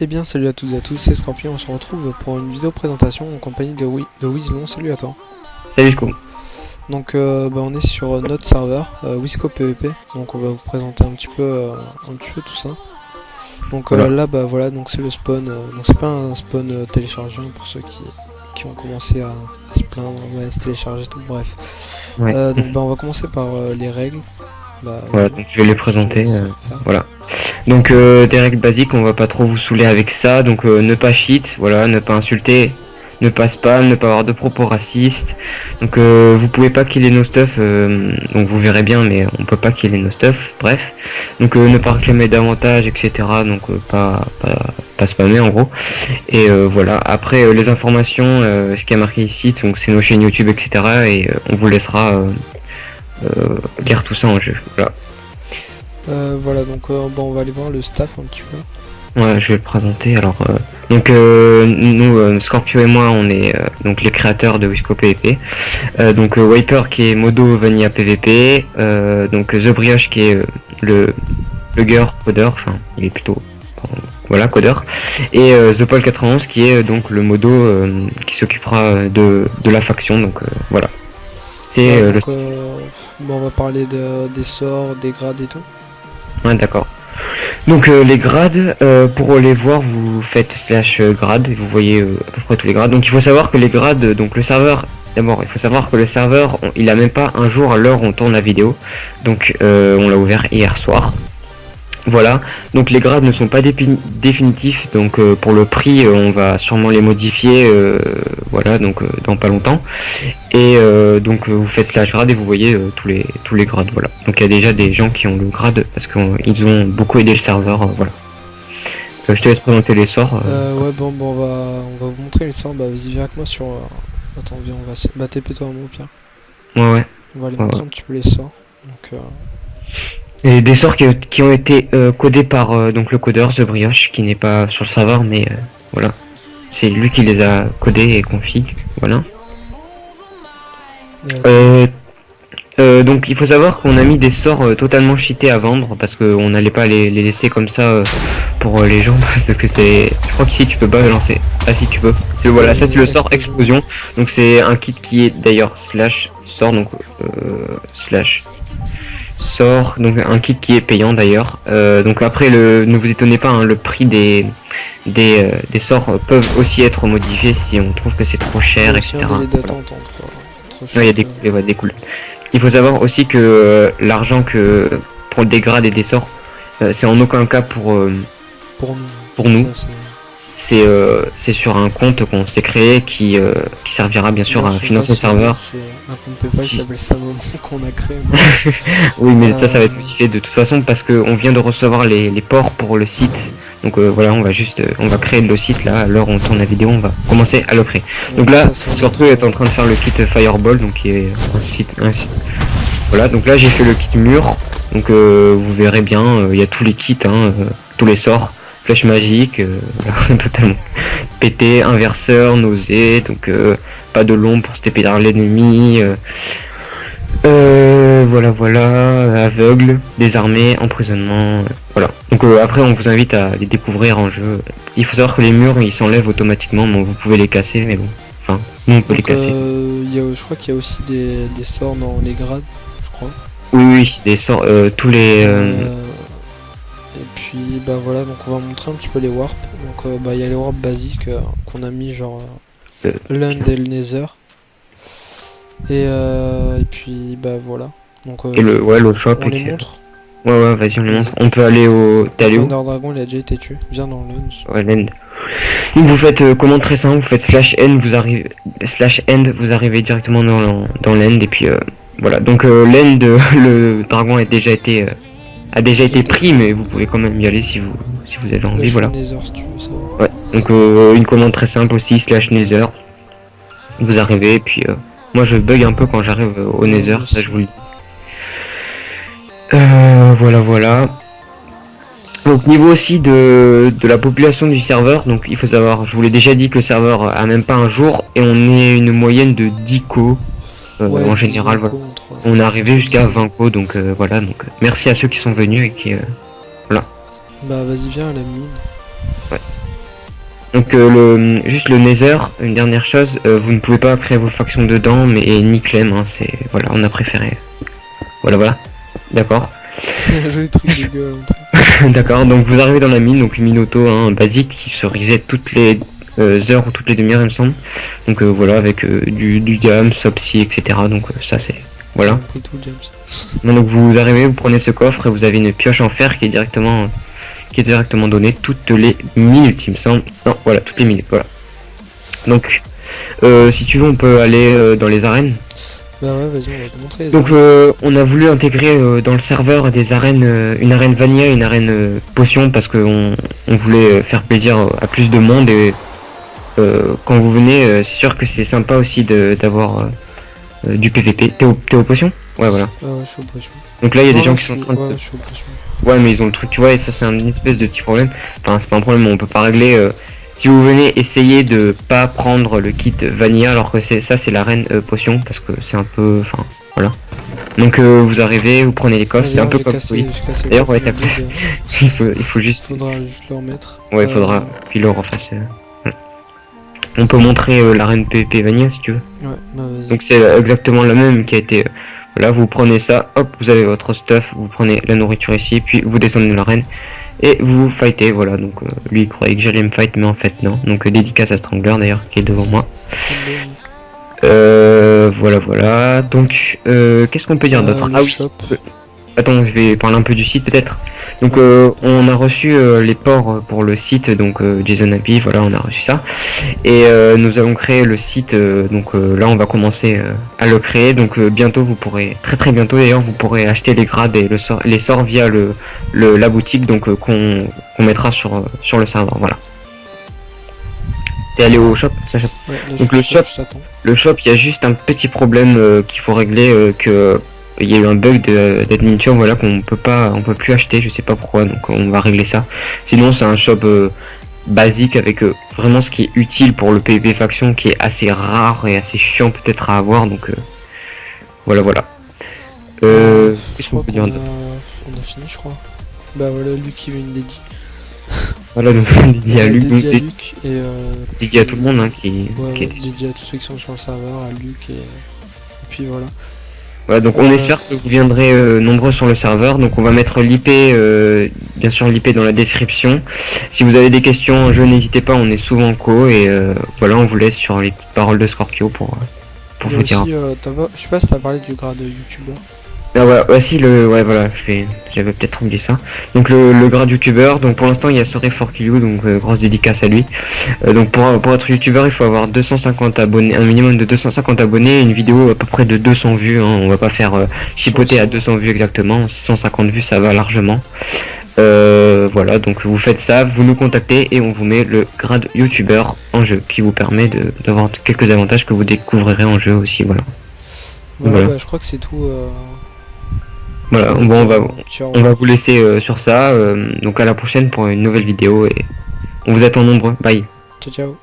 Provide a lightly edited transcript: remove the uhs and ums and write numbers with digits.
Eh bien salut à toutes et à tous, c'est Scorpion, on se retrouve pour une vidéo présentation en compagnie de Wizlon, salut à toi. Salut Sco. Donc on est sur notre serveur, Wisco PVP, donc on va vous présenter un petit peu tout ça. Donc Voilà. là voilà, donc c'est le spawn, donc c'est pas un spawn téléchargé hein, pour ceux qui ont commencé à se plaindre, ouais, se télécharger tout, bref. Ouais. Donc on va commencer par les règles. Voilà, donc je vais les présenter. faire. Voilà. Donc des règles basiques, on va pas trop vous saouler avec ça. Donc ne pas cheat, voilà, ne pas insulter, ne pas spam, ne pas avoir de propos racistes. Donc vous pouvez pas killer nos stuff, donc vous verrez bien, mais on peut pas killer nos stuff. Bref. Donc ne pas réclamer davantage, etc. Donc pas spammer en gros. Et voilà. Après les informations, ce qui a marqué ici, donc c'est nos chaînes YouTube, etc. Et on vous laissera lire tout ça en jeu. Voilà. Voilà, donc on va aller voir le staff un petit peu. Ouais, je vais le présenter. Alors, donc nous, Scorpio et moi, on est donc les créateurs de Wisco PvP. Donc Wiper qui est Modo Vanilla PvP. Donc The Brioche qui est le plugger codeur. Enfin, il est plutôt voilà codeur. Et The Paul 91 qui est donc le modo qui s'occupera de la faction. Donc voilà. C'est Ouais, donc, on va parler des sorts, des grades et tout. Ouais, d'accord. Donc les grades, pour les voir, vous faites /grade et vous voyez à peu près tous les grades. Donc il faut savoir que les grades, donc le serveur, d'abord il faut savoir que le serveur, il a même pas un jour à l'heure où on tourne la vidéo. Donc on l'a ouvert hier soir. Voilà, donc les grades ne sont pas définitifs, donc pour le prix on va sûrement les modifier, voilà, donc dans pas longtemps. Et donc vous faites /grade et vous voyez tous les grades, voilà. Donc il y a déjà des gens qui ont le grade parce qu'ils ont beaucoup aidé le serveur, voilà. Donc, je te laisse présenter les sorts. Ouais, on va vous montrer les sorts. Bah, vas-y, viens avec moi sur. Attends, viens, on va se. Bah, TP-toi un mot, Pierre. Ouais. On va aller montrer un petit peu les sorts. Donc, Et des sorts qui ont été codés par donc le codeur The Brioche, qui n'est pas sur le serveur, mais voilà. C'est lui qui les a codés et config, voilà. Donc il faut savoir qu'on a mis des sorts totalement cheatés à vendre parce qu'on n'allait pas les laisser comme ça pour les gens parce que c'est. Je crois qu'ici tu peux pas lancer. Ah si tu peux. Voilà, ça c'est le sort explosion. Donc c'est un kit qui est d'ailleurs /sort donc /sort donc un kit qui est payant d'ailleurs. Donc après ne vous étonnez pas, hein, le prix des sorts peuvent aussi être modifiés si on trouve que c'est trop cher, etc. Il y a des cool. Il faut savoir aussi que l'argent que pour le dégrade et des sorts, c'est en aucun cas pour nous. C'est sur un compte qu'on s'est créé qui servira bien sûr à financer le serveur. C'est un compte PayPal qui s'appelle Samon qu'on a créé. Oui, mais ça va être modifié de toute façon parce qu'on vient de recevoir les ports pour le site. Donc voilà, on va créer le site là, à l'heure où on tourne la vidéo, on va commencer à le créer. Donc là, surtout est en train de faire le kit Fireball, donc qui est un site. Voilà, donc là j'ai fait le kit mur, donc vous verrez bien, il y a tous les kits, hein, tous les sorts, flèche magique, totalement pété, inverseur, nausée, donc pas de long pour se taper dans l'ennemi. Voilà, aveugle, désarmé, emprisonnement, voilà. Donc après on vous invite à les découvrir en jeu. Il faut savoir que les murs ils s'enlèvent automatiquement, bon vous pouvez les casser, mais bon, enfin nous on peut les casser. Je crois qu'il y a aussi des sorts dans les grades, je crois. Oui, des sorts, tous les... Et puis bah voilà, donc on va montrer un petit peu les warps. Donc il y a les warps basiques qu'on a mis genre Lund et le Nether. Et puis bah voilà. Donc et le shop on les montre. Ouais, vas-y on les montre. On peut aller au... T'es allé où? Dragon il a déjà été tué. Viens dans Lund. Ouais, l'end. Donc vous faites commande très simple, vous faites /end, vous arrivez directement dans l'end et puis voilà. Donc l'end, le dragon a déjà été pris, mais vous pouvez quand même y aller si vous avez envie, voilà. Nether, si tu veux, ça va. Ouais, donc une commande très simple aussi, /nether. Vous arrivez et puis moi je bug un peu quand j'arrive au nether, ça je vous le dis. Voilà. Donc niveau aussi de la population du serveur, donc il faut savoir, je vous l'ai déjà dit que le serveur a même pas un jour et on est une moyenne de 10 co en général, voilà. On est arrivé jusqu'à 20 co, donc voilà, donc merci à ceux qui sont venus et qui voilà. Bah vas-y viens à la mine. Ouais. Donc juste le Nether, une dernière chose, vous ne pouvez pas créer vos factions dedans, mais ni Clem, hein, c'est voilà, on a préféré. Voilà, d'accord. C'est un joli truc de gueule. En D'accord, donc vous arrivez dans la mine, donc une mine auto hein, basique qui se reset toutes les heures ou toutes les demi-heures il me semble. Donc voilà, avec du diam, sopsy, etc. Donc ça c'est voilà. tout, James. Donc vous arrivez, vous prenez ce coffre et vous avez une pioche en fer qui est directement donnée toutes les minutes il me semble. Non voilà, toutes les minutes, voilà. Donc si tu veux on peut aller dans les arènes. Bah ouais, vas-y, on va te montrer. Donc on a voulu intégrer dans le serveur des arènes, une arène vanilla, une arène potion parce qu'on voulait faire plaisir à plus de monde et quand vous venez c'est sûr que c'est sympa aussi d'avoir du PVP. T'es aux potions? Ouais voilà. Ah ouais, je suis au potion. Donc là il y a des gens qui sont en train de... Ouais, je suis au potion. Ouais mais ils ont le truc tu vois et ça c'est une espèce de petit problème. Enfin c'est pas un problème, on peut pas régler. Si vous venez essayer de pas prendre le kit vanilla alors que c'est l'arène potion parce que c'est un peu... Enfin voilà. Donc vous arrivez, vous prenez les coffres, c'est un peu comme... Oui. D'ailleurs ouais t'as il faut juste... Faudra juste le remettre. Ouais faudra puis le refasse. Voilà. On peut montrer l'arène PvP vanilla si tu veux. Ouais, bah vas-y. Donc c'est exactement la même qui a été... voilà, vous prenez ça, hop, vous avez votre stuff, vous prenez la nourriture ici, puis vous descendez de l'arène et vous fightez, voilà. Donc lui il croyait que j'allais me fight, mais en fait non. Donc dédicace à Strangler d'ailleurs qui est devant moi. Voilà. Donc qu'est-ce qu'on peut dire d'autre? Ah oui. Attends, je vais parler un peu du site peut-être. Donc on a reçu les ports pour le site, donc JSON API, voilà, on a reçu ça. Et nous allons créer le site, donc là on va commencer à le créer. Donc bientôt vous pourrez, très bientôt d'ailleurs, vous pourrez acheter les grades et les sorts via la boutique, donc qu'on mettra sur le serveur, voilà. T'es allé au shop, Sacha? Ouais, donc le shop, il y a juste un petit problème qu'il faut régler, que il y a eu un bug d'adminture, voilà, on peut plus acheter, je sais pas pourquoi, donc on va régler ça. Sinon c'est un shop basique avec vraiment ce qui est utile pour le PvP faction, qui est assez rare et assez chiant peut-être à avoir, donc voilà. Qu'est-ce qu'on peut dire d'autre? On a fini je crois. Bah voilà, Luc qui veut une dédie. Voilà, donc dédié à Luc, dédié à tout le monde hein, dédié à tous ceux qui sont sur le serveur, à Luc et puis voilà. Voilà, donc on espère que vous viendrez nombreux sur le serveur. Donc on va mettre l'IP, bien sûr l'IP dans la description. Si vous avez des questions en jeu, n'hésitez pas, on est souvent co et voilà, on vous laisse sur les petites paroles de Scorpio pour vous dire. Aussi, je sais pas si t'as parlé du grade de youtubeur. Ah ouais, si ouais voilà, j'avais peut-être oublié ça. Donc le grade youtubeur, donc pour l'instant il y a Sorry for Kill You, donc grosse dédicace à lui. Donc pour être youtubeur il faut avoir 250 abonnés, un minimum de 250 abonnés, une vidéo à peu près de 200 vues, hein. On va pas faire chipoter à 200 vues exactement, 150 vues ça va largement. Voilà, donc vous faites ça, vous nous contactez et on vous met le grade youtubeur en jeu qui vous permet d'avoir quelques avantages que vous découvrirez en jeu aussi, voilà. Voilà. Bah, je crois que c'est tout. Voilà, bon, on va vous laisser sur ça. Donc à la prochaine pour une nouvelle vidéo et on vous attend nombreux. Bye. Ciao.